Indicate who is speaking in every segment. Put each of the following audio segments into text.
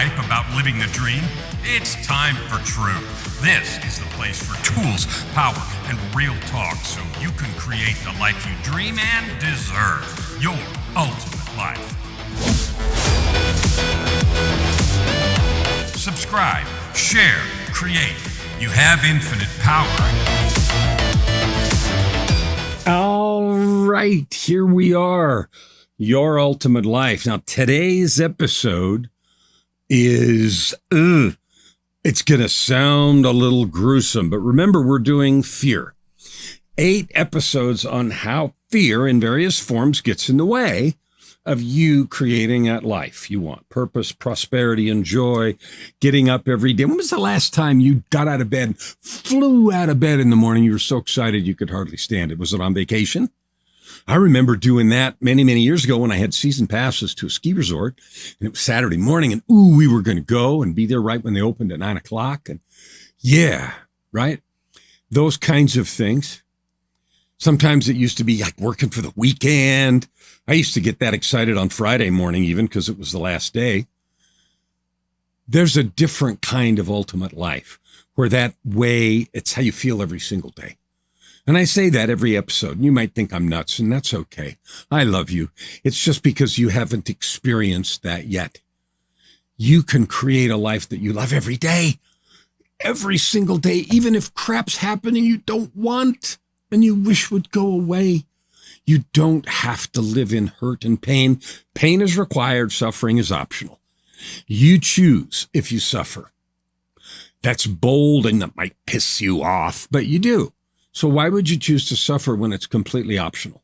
Speaker 1: hype about living the dream? It's time for truth. This is the place for tools, power, and real talk so you can create the life you dream and deserve. Your ultimate life. Subscribe, share, create. You have infinite power.
Speaker 2: All right, here we are. Your ultimate life. Now, today's episode is, it's going to sound a little gruesome, but remember, we're doing fear. 8 episodes on how fear in various forms gets in the way of you creating that life you want. Purpose, prosperity, and joy, getting up every day. When was the last time you got out of bed, flew out of bed in the morning, you were so excited you could hardly stand it? Was it on vacation? I remember doing that many, many years ago when I had season passes to a ski resort, and it was Saturday morning, and we were going to go and be there right when they opened at 9 o'clock. And yeah, right? Those kinds of things. Sometimes it used to be like working for the weekend. I used to get that excited on Friday morning even because it was the last day. There's a different kind of ultimate life where that way, it's how you feel every single day. And I say that every episode. You might think I'm nuts, and that's okay. I love you. It's just because you haven't experienced that yet. You can create a life that you love every day, every single day, even if crap's happening you don't want and you wish would go away. You don't have to live in hurt and pain. Pain is required. Suffering is optional. You choose if you suffer. That's bold and that might piss you off, but you do. So why would you choose to suffer when it's completely optional?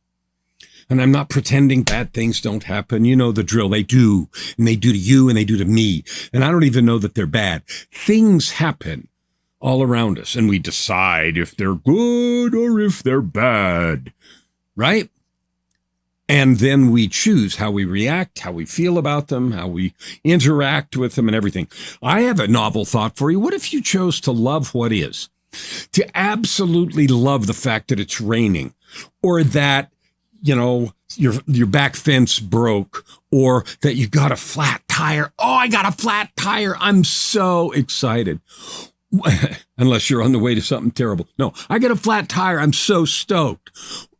Speaker 2: And I'm not pretending bad things don't happen. You know the drill. They do. And they do to you and they do to me. And I don't even know that they're bad. Things happen all around us, and we decide if they're good or if they're bad, right? And then we choose how we react, how we feel about them, how we interact with them, and everything. I have a novel thought for you. What if you chose to love what is? To absolutely love the fact that it's raining, or that, you know, your back fence broke, or that you got a flat tire. Oh, I got a flat tire. I'm so excited. Unless you're on the way to something terrible. No, I got a flat tire. I'm so stoked.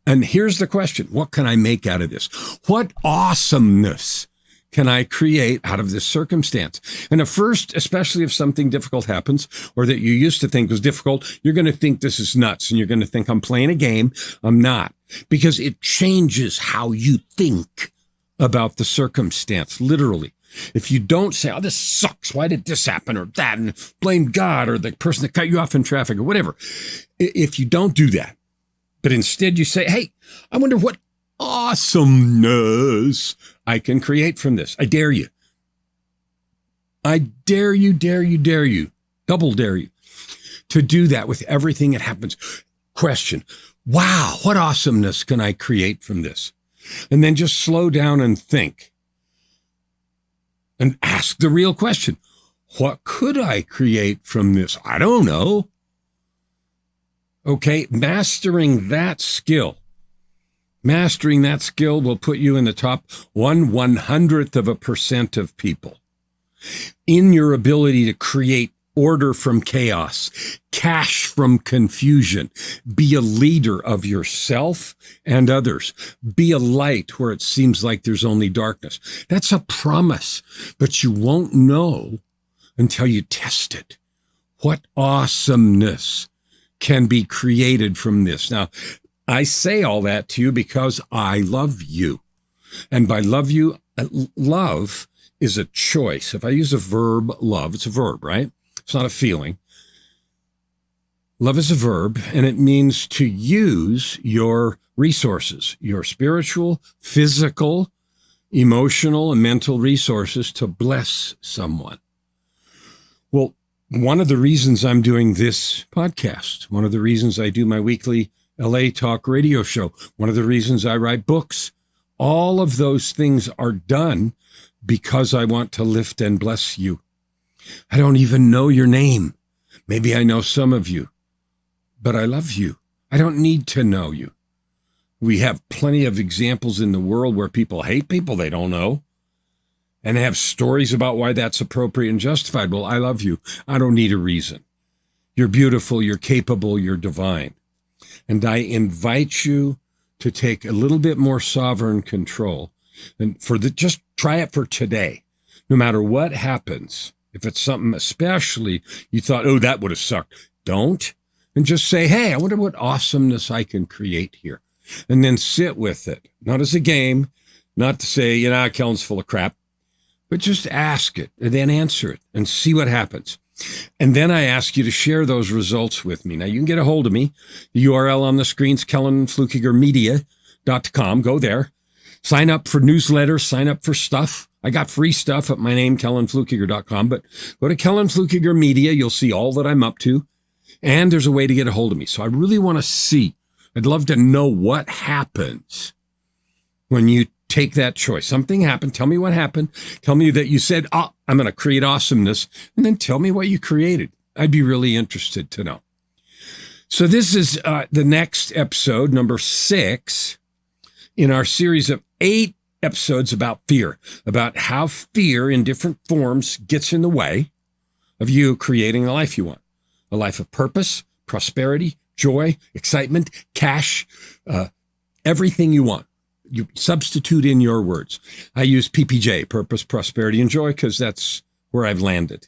Speaker 2: And here's the question. What can I make out of this? What awesomeness can I create out of this circumstance? And at first, especially if something difficult happens, or that you used to think was difficult, you're going to think this is nuts, and you're going to think I'm playing a game. I'm not, because it changes how you think about the circumstance, literally. If you don't say, oh, this sucks, why did this happen, or that, and blame God or the person that cut you off in traffic or whatever. If you don't do that, but instead you say, hey, I wonder what awesomeness I can create from this. I dare you. I dare you, double dare you to do that with everything that happens. Question, wow, what awesomeness can I create from this? And then just slow down and think. And ask the real question. What could I create from this? I don't know. Okay, mastering that skill will put you in the top 1/100% of people in your ability to create order from chaos, cash from confusion, be a leader of yourself and others, be a light where it seems like there's only darkness. That's a promise, but you won't know until you test it. What awesomeness can be created from this? Now, I say all that to you because I love you. And by love you, love is a choice. If I use a verb, love, it's a verb, right? It's not a feeling. Love is a verb, and it means to use your resources, your spiritual, physical, emotional, and mental resources to bless someone. Well, one of the reasons I'm doing this podcast, one of the reasons I do my weekly LA Talk radio show, one of the reasons I write books, all of those things are done because I want to lift and bless you. I don't even know your name. Maybe I know some of you, but I love you. I don't need to know you. We have plenty of examples in the world where people hate people they don't know. and have stories about why that's appropriate and justified. Well, I love you. I don't need a reason. You're beautiful, you're capable, you're divine. And I invite you to take a little bit more sovereign control. And just try it for today. No matter what happens, if it's something especially you thought, oh, that would have sucked, don't. And just say, hey, I wonder what awesomeness I can create here. And then sit with it. Not as a game, not to say, Kellen's full of crap, but just ask it and then answer it and see what happens. And then I ask you to share those results with me. Now, you can get a hold of me. The URL on the screen is kellenflukigermedia.com. Go there. Sign up for newsletters. Sign up for stuff. I got free stuff at my name, kellenflukiger.com. But go to Kellen Flukiger Media. You'll see all that I'm up to. And there's a way to get a hold of me. So I really want to see. I'd love to know what happens when you take that choice. Something happened. Tell me what happened. Tell me that you said, I'm going to create awesomeness. And then tell me what you created. I'd be really interested to know. So this is the next episode, number 6, in our series of 8 episodes about fear, about how fear in different forms gets in the way of you creating the life you want. A life of purpose, prosperity, joy, excitement, cash, everything you want. You substitute in your words. I use PPJ, purpose, prosperity, and joy, because that's where I've landed.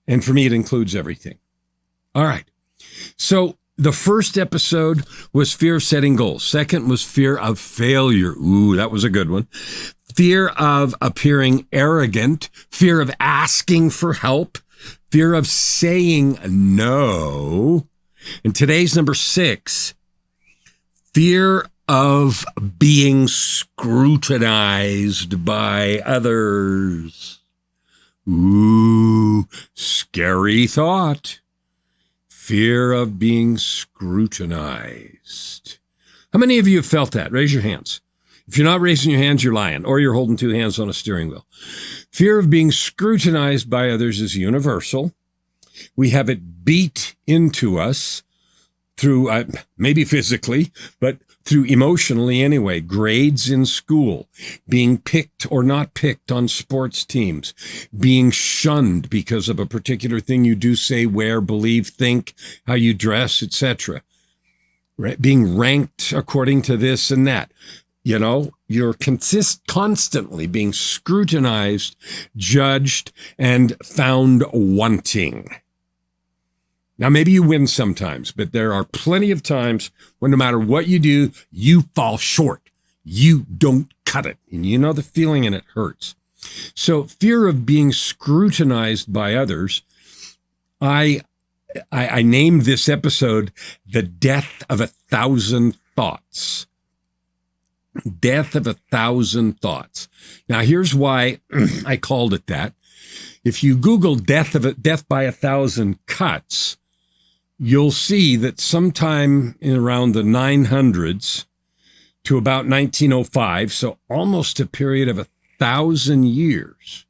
Speaker 2: And for me, it includes everything. All right. So the first episode was fear of setting goals. Second was fear of failure. Ooh, that was a good one. Fear of appearing arrogant, fear of asking for help, fear of saying no. And today's number 6, fear of being scrutinized by others. Ooh, scary thought. Fear of being scrutinized. How many of you have felt that? Raise your hands. If you're not raising your hands, you're lying, or you're holding 2 hands on a steering wheel. Fear of being scrutinized by others is universal. We have it beat into us through, maybe physically, but through emotionally anyway. Grades in school, being picked or not picked on sports teams, being shunned because of a particular thing you do, say, wear, believe, think, how you dress, etc. Right? Being ranked according to this and that. You're constantly being scrutinized, judged, and found wanting. Now, maybe you win sometimes, but there are plenty of times when no matter what you do, you fall short. You don't cut it. And you know the feeling, and it hurts. So fear of being scrutinized by others, I named this episode The Death of 1,000 Thoughts. Death of 1,000 Thoughts. Now, here's why I called it that. If you Google death by 1,000 cuts, you'll see that sometime in around the 900s to about 1905, so almost a period of 1,000 years,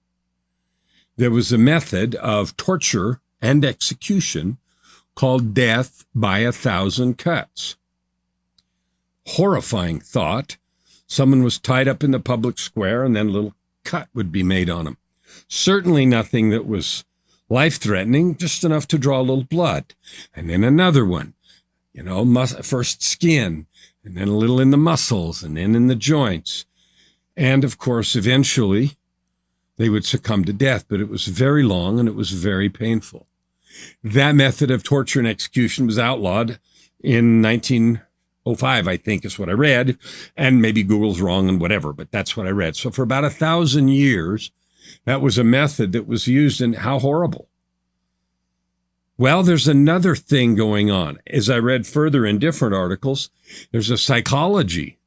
Speaker 2: there was a method of torture and execution called death by 1,000 cuts. Horrifying thought. Someone was tied up in the public square, and then a little cut would be made on him. Certainly nothing that was life-threatening, just enough to draw a little blood. And then another one, first skin, and then a little in the muscles, and then in the joints. And, of course, eventually they would succumb to death, but it was very long and it was very painful. That method of torture and execution was outlawed in 1905, I think is what I read, and maybe Google's wrong and whatever, but that's what I read. So for about 1,000 years, that was a method that was used, and how horrible. Well, there's another thing going on. As I read further in different articles, there's a psychology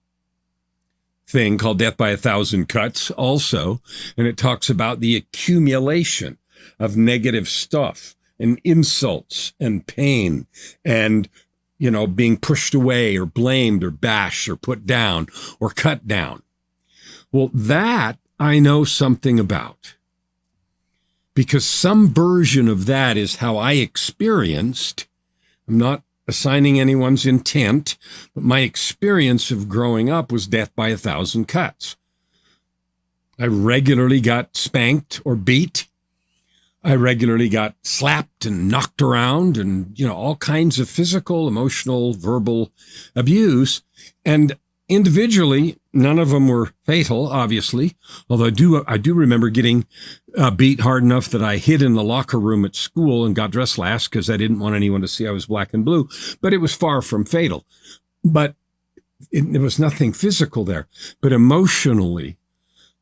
Speaker 2: thing called Death by 1,000 Cuts also, and it talks about the accumulation of negative stuff and insults and pain and, being pushed away or blamed or bashed or put down or cut down. Well, that I know something about, because some version of that is how I experienced. I'm not assigning anyone's intent, but my experience of growing up was death by 1,000 cuts. I regularly got spanked or beat. I regularly got slapped and knocked around and, all kinds of physical, emotional, verbal abuse. And individually, none of them were fatal, obviously, although I do remember getting beat hard enough that I hid in the locker room at school and got dressed last because I didn't want anyone to see I was black and blue. But it was far from fatal. But there was nothing physical there. But emotionally,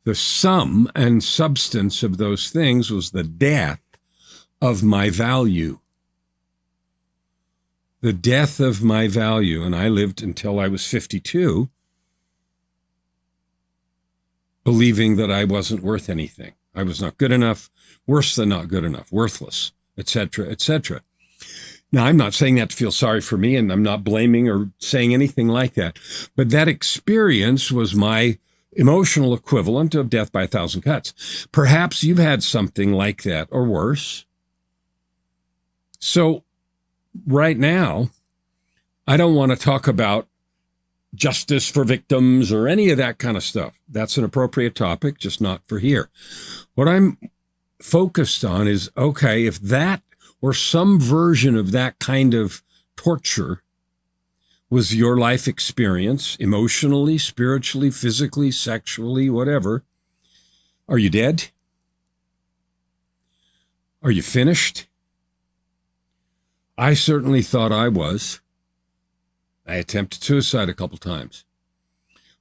Speaker 2: the sum and substance of those things was the death of my value. The death of my value. And I lived until I was 52, believing that I wasn't worth anything. I was not good enough, worse than not good enough, worthless, etc., etc. Now, I'm not saying that to feel sorry for me, and I'm not blaming or saying anything like that. But that experience was my emotional equivalent of death by 1,000 cuts. Perhaps you've had something like that or worse. So right now, I don't want to talk about justice for victims or any of that kind of stuff. That's an appropriate topic, just not for here. What I'm focused on is, okay, if that or some version of that kind of torture was your life experience, emotionally, spiritually, physically, sexually, whatever, are you dead? Are you finished? I certainly thought I was. I attempted suicide a couple times.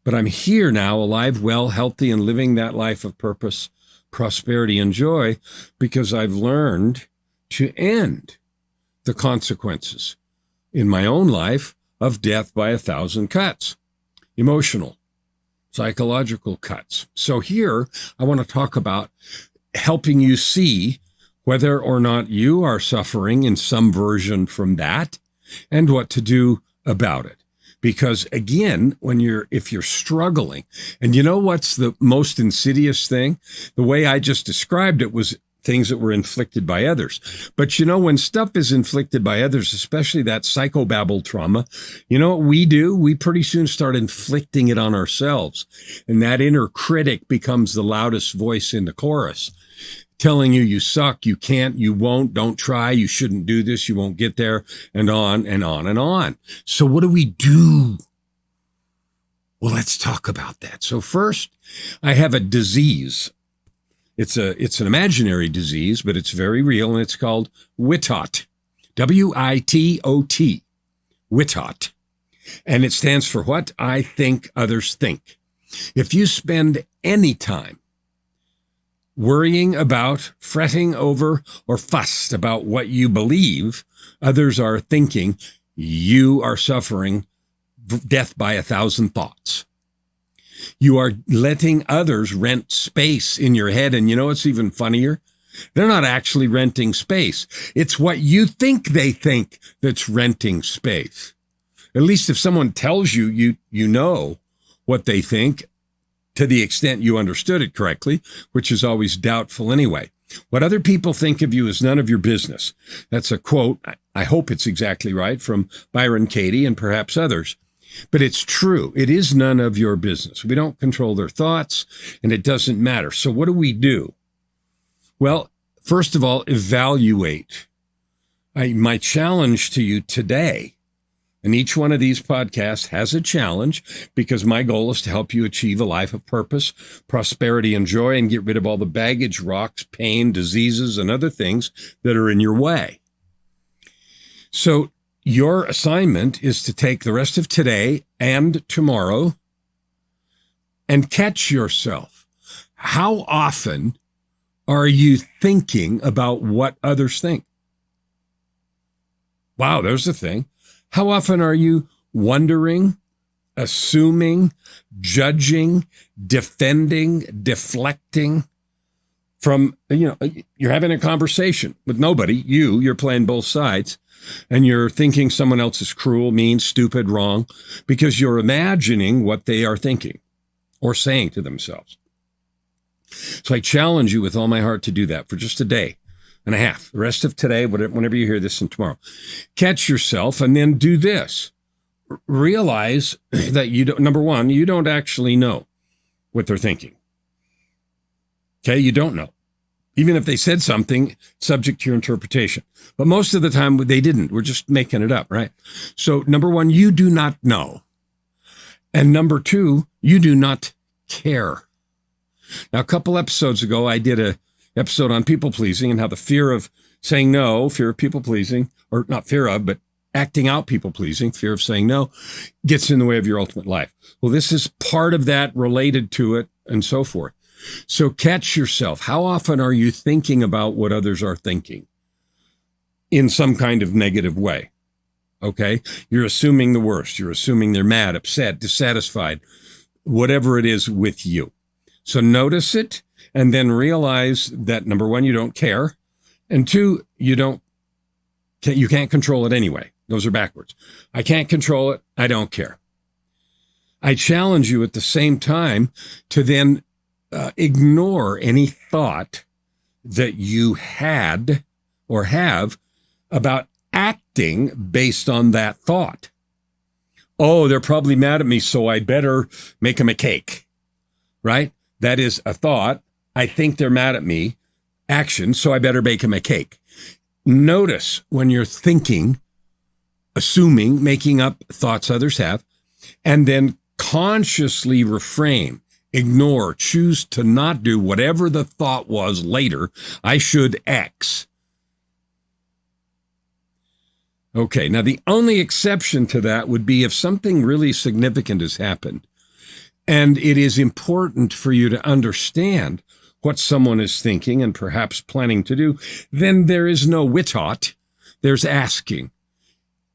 Speaker 2: But I'm here now, alive, well, healthy, and living that life of purpose, prosperity, and joy because I've learned to end the consequences in my own life of death by 1,000 cuts, emotional, psychological cuts. So here I want to talk about helping you see whether or not you are suffering in some version from that and what to do about it. Because again, if you're struggling, and you know what's the most insidious thing? The way I just described it was things that were inflicted by others. But when stuff is inflicted by others, especially that psychobabble trauma, you know what we do? We pretty soon start inflicting it on ourselves. And that inner critic becomes the loudest voice in the chorus, telling you suck, you can't, you won't, don't try, you shouldn't do this, you won't get there, and on and on and on. So what do we do? Well, let's talk about that. So first, I have a disease. It's an imaginary disease, but it's very real, and it's called WITOT, WITOT, WITOT. And it stands for what I think others think. If you spend any time worrying about, fretting over, or fussed about what you believe others are thinking, you are suffering death by 1,000 thoughts. You are letting others rent space in your head. And you know what's even funnier? They're not actually renting space. It's what you think they think that's renting space. At least if someone tells you, you know what they think to the extent you understood it correctly, which is always doubtful anyway. What other people think of you is none of your business. That's a quote, I hope it's exactly right, from Byron Katie and perhaps others. But it's true. It is none of your business. We don't control their thoughts, and it doesn't matter. So what do we do? Well, first of all, evaluate. My challenge to you today, and each one of these podcasts has a challenge because my goal is to help you achieve a life of purpose, prosperity, and joy, and get rid of all the baggage, rocks, pain, diseases, and other things that are in your way. So your assignment is to take the rest of today and tomorrow and catch yourself. How often are you thinking about what others think? Wow, there's the thing. How often are you wondering, assuming, judging, defending, deflecting from, you're having a conversation with nobody, you're playing both sides. And you're thinking someone else is cruel, mean, stupid, wrong, because you're imagining what they are thinking or saying to themselves. So I challenge you with all my heart to do that for just a day and a half, the rest of today, whenever you hear this and tomorrow. Catch yourself and then do this. Realize that number one, you don't actually know what they're thinking. Okay, you don't know. Even if they said something subject to your interpretation. But most of the time they didn't. We're just making it up, right? So number one, you do not know. And number two, you do not care. Now, a couple episodes ago, I did an episode on people pleasing and how the fear of saying no, fear of people pleasing, or not fear of, but acting out people pleasing, fear of saying no, gets in the way of your ultimate life. Well, this is part of that, related to it, and so forth. So catch yourself. How often are you thinking about what others are thinking in some kind of negative way? Okay? You're assuming the worst. You're assuming they're mad, upset, dissatisfied, whatever it is with you. So notice it and then realize that, number one, you don't care. And two, you can't control it anyway. Those are backwards. I can't control it. I don't care. I challenge you at the same time to then ignore any thought that you had or have about acting based on that thought. Oh, they're probably mad at me, so I better make them a cake, right? That is a thought. I think they're mad at me. Action, so I better bake them a cake. Notice when you're thinking, assuming, making up thoughts others have, and then consciously refrain, ignore, choose to not do whatever the thought was later. I should X. Okay, now the only exception to that would be if something really significant has happened, and it is important for you to understand what someone is thinking and perhaps planning to do, then there is no WITOT. There's asking.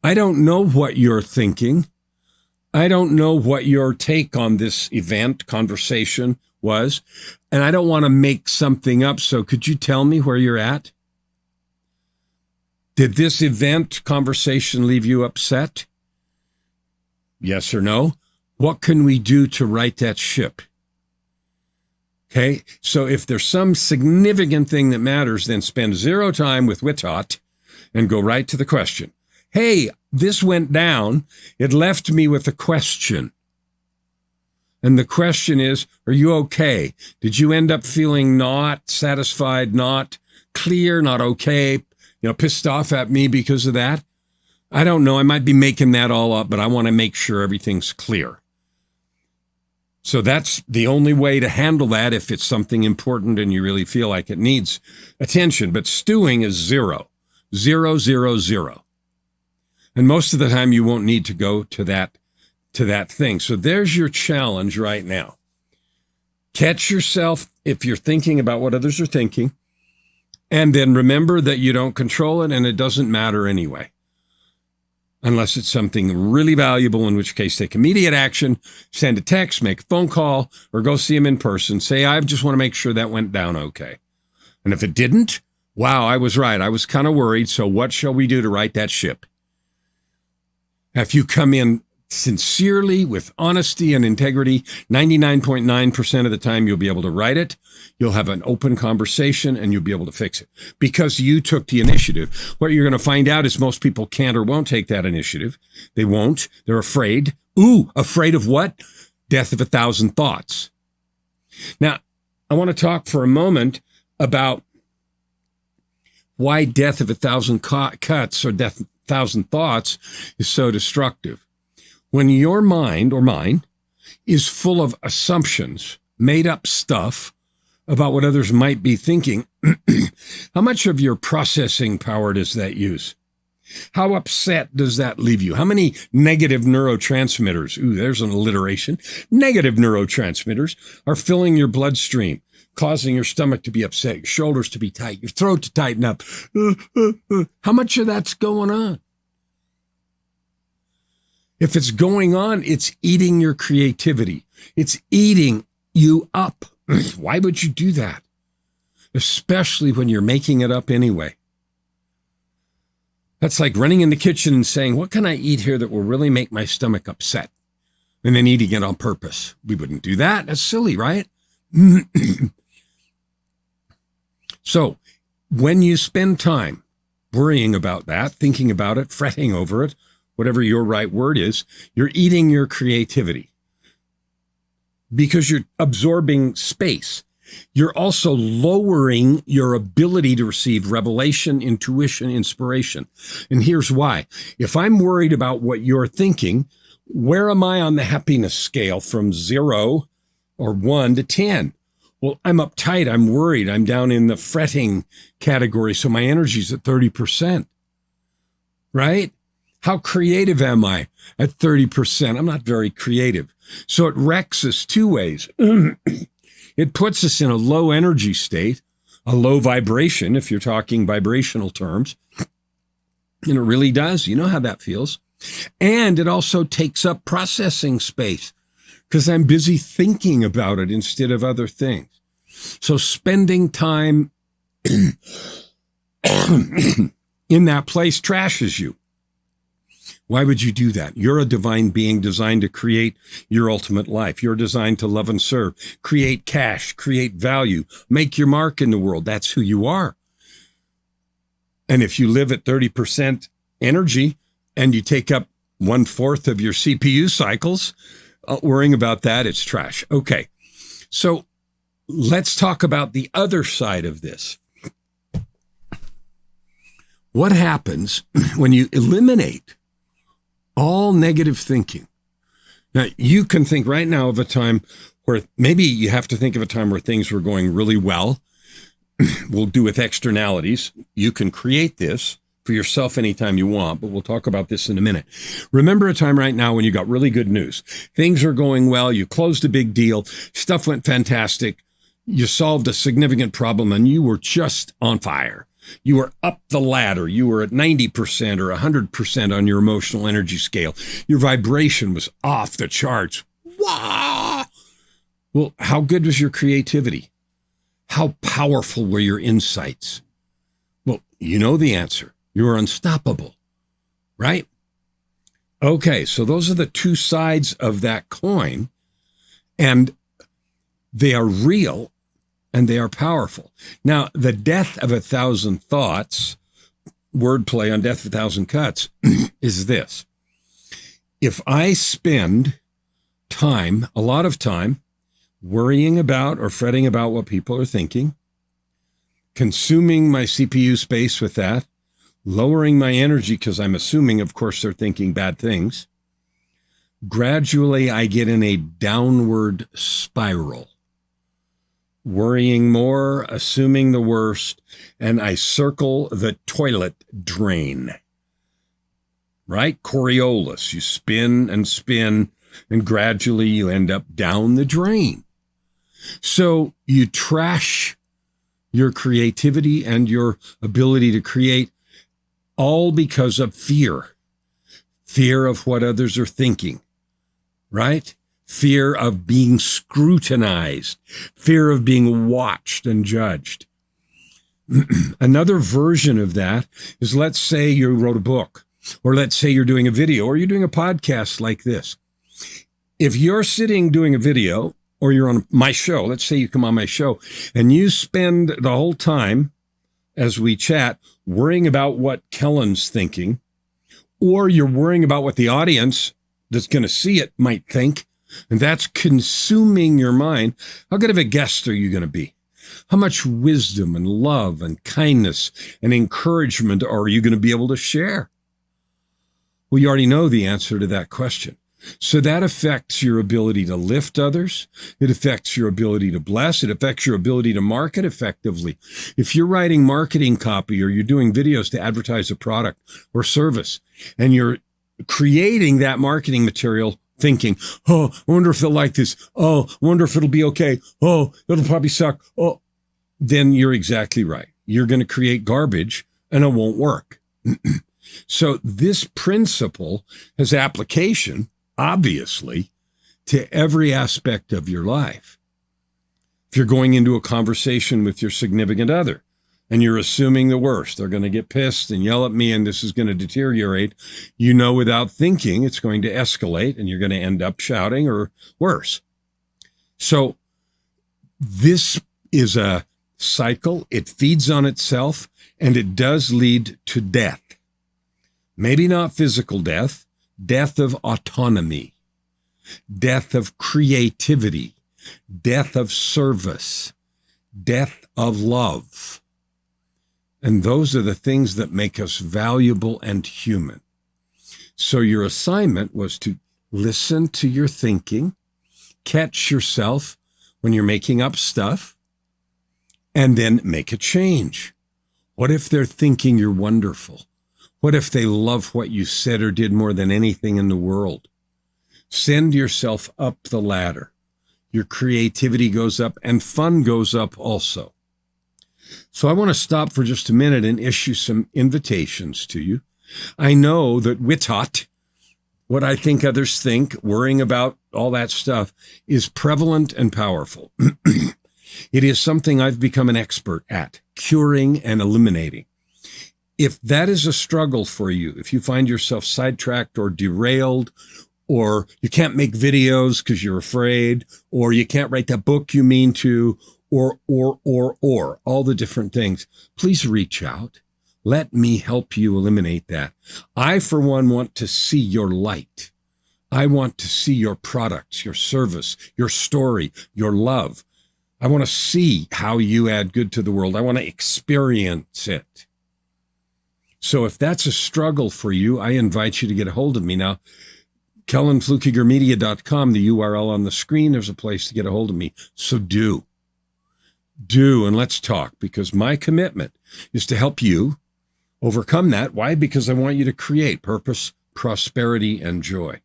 Speaker 2: I don't know what you're thinking. I don't know what your take on this event, conversation was, and I don't want to make something up, so could you tell me where you're at? Did this event, conversation leave you upset? Yes or no? What can we do to right that ship? Okay, so if there's some significant thing that matters, then spend zero time with WITOT and go right to the question. Hey, this went down. It left me with a question. And the question is, are you okay? Did you end up feeling not satisfied, not clear, not okay, pissed off at me because of that? I don't know. I might be making that all up, but I want to make sure everything's clear. So that's the only way to handle that if it's something important and you really feel like it needs attention. But stewing is 0, 0, 0, 0. And most of the time you won't need to go to that thing. So there's your challenge right now. Catch yourself if you're thinking about what others are thinking, and then remember that you don't control it and it doesn't matter anyway. Unless it's something really valuable, in which case take immediate action, send a text, make a phone call, or go see him in person. Say, I just want to make sure that went down okay. And if it didn't, wow, I was right. I was kind of worried. So what shall we do to right that ship? If you come in sincerely, with honesty and integrity, 99.9% of the time you'll be able to right it. You'll have an open conversation and you'll be able to fix it because you took the initiative. What you're going to find out is most people can't or won't take that initiative. They won't. They're afraid. Ooh, afraid of what? Death of 1,000 thoughts. Now, I want to talk for a moment about why death of 1,000 cuts or death of 1,000 thoughts is so destructive. When your mind, or mine, is full of assumptions, made up stuff about what others might be thinking, how much of your processing power does that use? How upset does that leave you? How many negative neurotransmitters, ooh, there's an alliteration, negative neurotransmitters are filling your bloodstream, causing your stomach to be upset, your shoulders to be tight, your throat to tighten up? How much of that's going on? If it's going on, it's eating your creativity. It's eating you up. Why would you do that? Especially when you're making it up anyway. That's like running in the kitchen and saying, what can I eat here that will really make my stomach upset? And then eating it on purpose. We wouldn't do that. That's silly, right? So when you spend time worrying about that, thinking about it, fretting over it, whatever your right word is, you're eating your creativity because you're absorbing space. you're also lowering your ability to receive revelation, intuition, inspiration. And here's why. If I'm worried about what you're thinking, where am I on the happiness scale from 0 or 1 to 10? Well, I'm uptight. I'm worried. I'm down in the fretting category. So my energy's at 30%, right? How creative am I at 30%? I'm not very creative. So it wrecks us two ways. It puts us in a low energy state, a low vibration, if you're talking vibrational terms. And it really does. You know how that feels. And it also takes up processing space because I'm busy thinking about it instead of other things. So spending time in that place trashes you. Why would you do that? You're a divine being designed to create your ultimate life. You're designed to love and serve, create cash, create value, make your mark in the world. That's who you are. And if you live at 30% energy and you take up 1/4 of your CPU cycles, worrying about that, it's trash. Okay, so let's talk about the other side of this. What happens when you eliminate all negative thinking? Now, you can think right now of a time where maybe you have to think of a time where things were going really well. We'll do with externalities. You can create this for yourself anytime you want, but we'll talk about this in a minute. Remember a time right now when you got really good news. Things are going well. You closed a big deal. Stuff went fantastic. You solved a significant problem and you were just on fire. You were up the ladder. You were at 90% or 100% on your emotional energy scale. Your vibration was off the charts. Wow! Well, how good was your creativity? How powerful were your insights? Well, you know the answer. You were unstoppable, right? Okay, so those are the two sides of that coin, and they are real and they are powerful. Now, the death of 1,000 thoughts, wordplay on death of 1,000 cuts, is this. If I spend time, a lot of time, worrying about or fretting about what people are thinking, consuming my CPU space with that, lowering my energy because I'm assuming, of course, they're thinking bad things, gradually I get in a downward spiral. Worrying more, assuming the worst, and I circle the toilet drain. Right? Coriolis. You spin, and gradually you end up down the drain. So you trash your creativity and your ability to create, all because of fear. Fear of what others are thinking, right? Fear of being scrutinized, fear of being watched and judged. Another version of that is, let's say you wrote a book, or let's say you're doing a video, or you're doing a podcast like this. If you're sitting doing a video, or you're on my show, let's say you come on my show, and you spend the whole time as we chat worrying about what Kellen's thinking, or you're worrying about what the audience that's going to see it might think, and that's consuming your mind, how good of a guest are you going to be? How much wisdom and love and kindness and encouragement are you going to be able to share? Well, you already know the answer to that question. So that affects your ability to lift others. It affects your ability to bless. It affects your ability to market effectively. If you're writing marketing copy or you're doing videos to advertise a product or service, and you're creating that marketing material thinking, oh, I wonder if they'll like this. Oh, I wonder if it'll be okay. Oh, it'll probably suck. Oh, then you're exactly right. You're going to create garbage and it won't work. So this principle has application, obviously, to every aspect of your life. If you're going into a conversation with your significant other and you're assuming the worst, they're going to get pissed and yell at me and this is going to deteriorate, you know without thinking it's going to escalate and you're going to end up shouting or worse. So this is a cycle. It feeds on itself and it does lead to death. Maybe not physical death, death of autonomy, death of creativity, death of service, death of love. And those are the things that make us valuable and human. So your assignment was to listen to your thinking, catch yourself when you're making up stuff, and then make a change. What if they're thinking you're wonderful? What if they love what you said or did more than anything in the world? Send yourself up the ladder. Your creativity goes up and fun goes up also. So I want to stop for just a minute and issue some invitations to you. I know that WITOT, what I think others think, worrying about all that stuff, is prevalent and powerful. It is something I've become an expert at, curing and eliminating. If that is a struggle for you, if you find yourself sidetracked or derailed, or you can't make videos because you're afraid, or you can't write that book you mean to, or all the different things, please reach out. Let me help you eliminate that. I, for one, want to see your light. I want to see your products, your service, your story, your love. I want to see how you add good to the world. I want to experience it. So if that's a struggle for you, I invite you to get a hold of me. Now, KellenFlukigerMedia.com, the URL on the screen, there's a place to get a hold of me. So do, and let's talk, because my commitment is to help you overcome that. Why? Because I want you to create purpose, prosperity, and joy.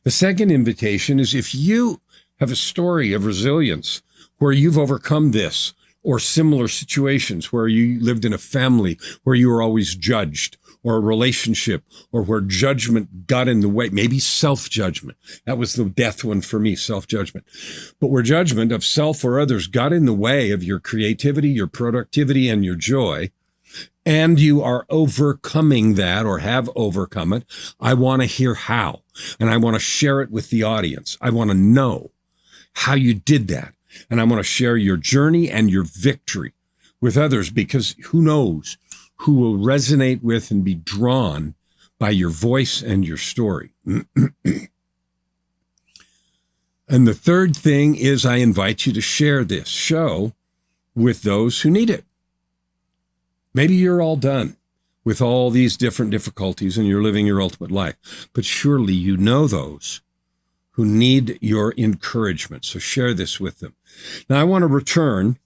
Speaker 2: The second invitation is if you have a story of resilience where you've overcome this or similar situations where you lived in a family where you were always judged, or a relationship, or where judgment got in the way, maybe self-judgment. That was the death one for me, self-judgment. But where judgment of self or others got in the way of your creativity, your productivity, and your joy, and you are overcoming that or have overcome it, I want to hear how, and I want to share it with the audience. I want to know how you did that, and I want to share your journey and your victory with others, because who knows who will resonate with and be drawn by your voice and your story. And the third thing is I invite you to share this show with those who need it. Maybe you're all done with all these different difficulties and you're living your ultimate life, but surely you know those who need your encouragement. So share this with them. Now I want to return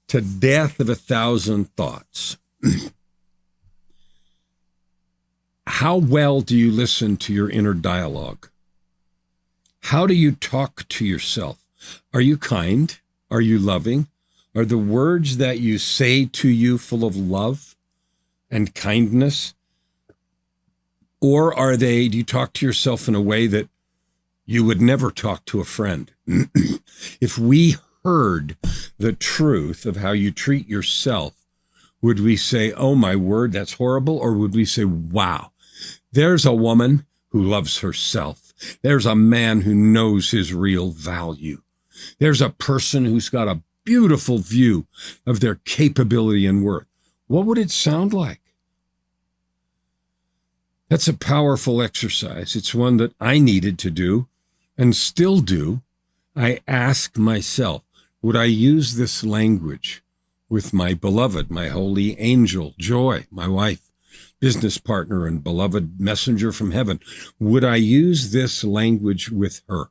Speaker 2: to death of 1,000 thoughts. How well do you listen to your inner dialogue? How do you talk to yourself? Are you kind? Are you loving? Are the words that you say to you full of love and kindness? Or do you talk to yourself in a way that you would never talk to a friend? If we heard the truth of how you treat yourself, would we say, oh my word, that's horrible? Or would we say, wow, there's a woman who loves herself. There's a man who knows his real value. There's a person who's got a beautiful view of their capability and worth. What would it sound like? That's a powerful exercise. It's one that I needed to do and still do. I ask myself, would I use this language with my beloved, my holy angel, Joy, my wife, business partner, and beloved messenger from heaven? Would I use this language with her?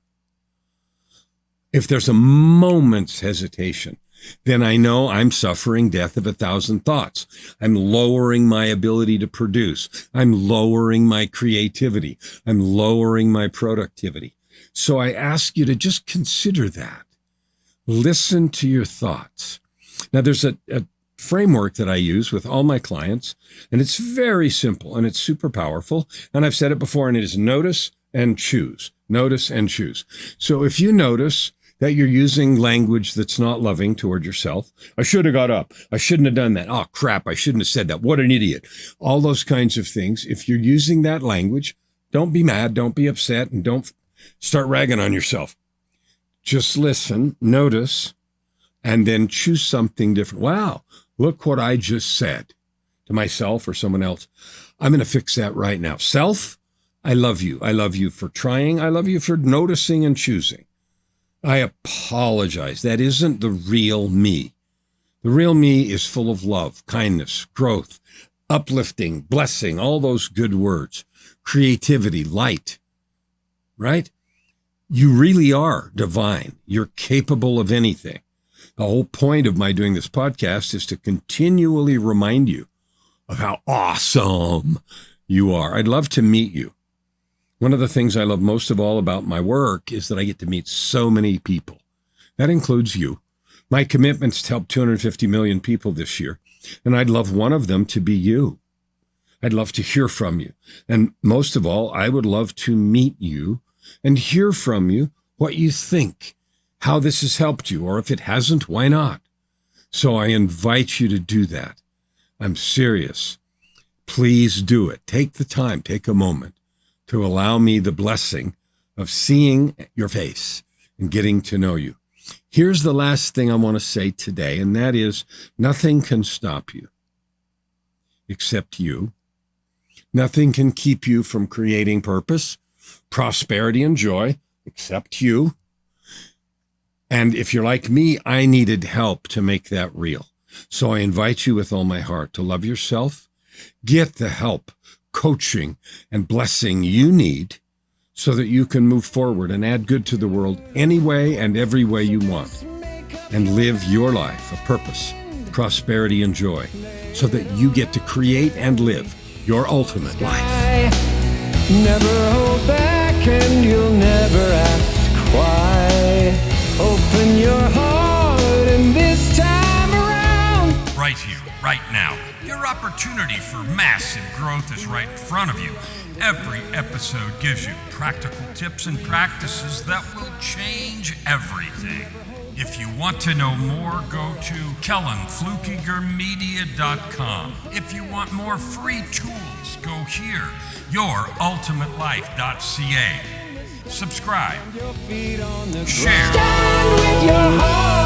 Speaker 2: If there's a moment's hesitation, then I know I'm suffering death of 1,000 thoughts. I'm lowering my ability to produce. I'm lowering my creativity. I'm lowering my productivity. So I ask you to just consider that. Listen to your thoughts. Now, there's a framework that I use with all my clients, and it's very simple, and it's super powerful. And I've said it before, and it is notice and choose. Notice and choose. So if you notice that you're using language that's not loving toward yourself, I should have got up. I shouldn't have done that. Oh, crap, I shouldn't have said that. What an idiot. All those kinds of things. If you're using that language, don't be mad, don't be upset, and don't start ragging on yourself. Just listen, notice, and then choose something different. Wow, look what I just said to myself or someone else. I'm going to fix that right now. Self, I love you. I love you for trying. I love you for noticing and choosing. I apologize. That isn't the real me. The real me is full of love, kindness, growth, uplifting, blessing, all those good words, creativity, light, right? You really are divine. You're capable of anything. The whole point of my doing this podcast is to continually remind you of how awesome you are. I'd love to meet you. One of the things I love most of all about my work is that I get to meet so many people. That includes you. My commitment's to help 250 million people this year, and I'd love one of them to be you. I'd love to hear from you. And most of all, I would love to meet you and hear from you what you think, how this has helped you, or if it hasn't, why not? So I invite you to do that. I'm serious. Please do it. Take the time, take a moment to allow me the blessing of seeing your face and getting to know you. Here's the last thing I want to say today, and that is nothing can stop you except you. Nothing can keep you from creating purpose, prosperity, and joy except you. And if you're like me, I needed help to make that real. So I invite you with all my heart to love yourself, get the help, coaching, and blessing you need so that you can move forward and add good to the world any way and every way you want, and live your life of purpose, prosperity, and joy so that you get to create and live your ultimate life.
Speaker 3: Never hold back and you'll never ask why. Open your heart and this time around.
Speaker 1: Right here, right now. Your opportunity for massive growth is right in front of you. Every episode gives you practical tips and practices that will change everything. If you want to know more, go to KellenFlukigerMedia.com. If you want more free tools, go here, YourUltimateLife.ca. Subscribe, share.
Speaker 3: Stand with your heart.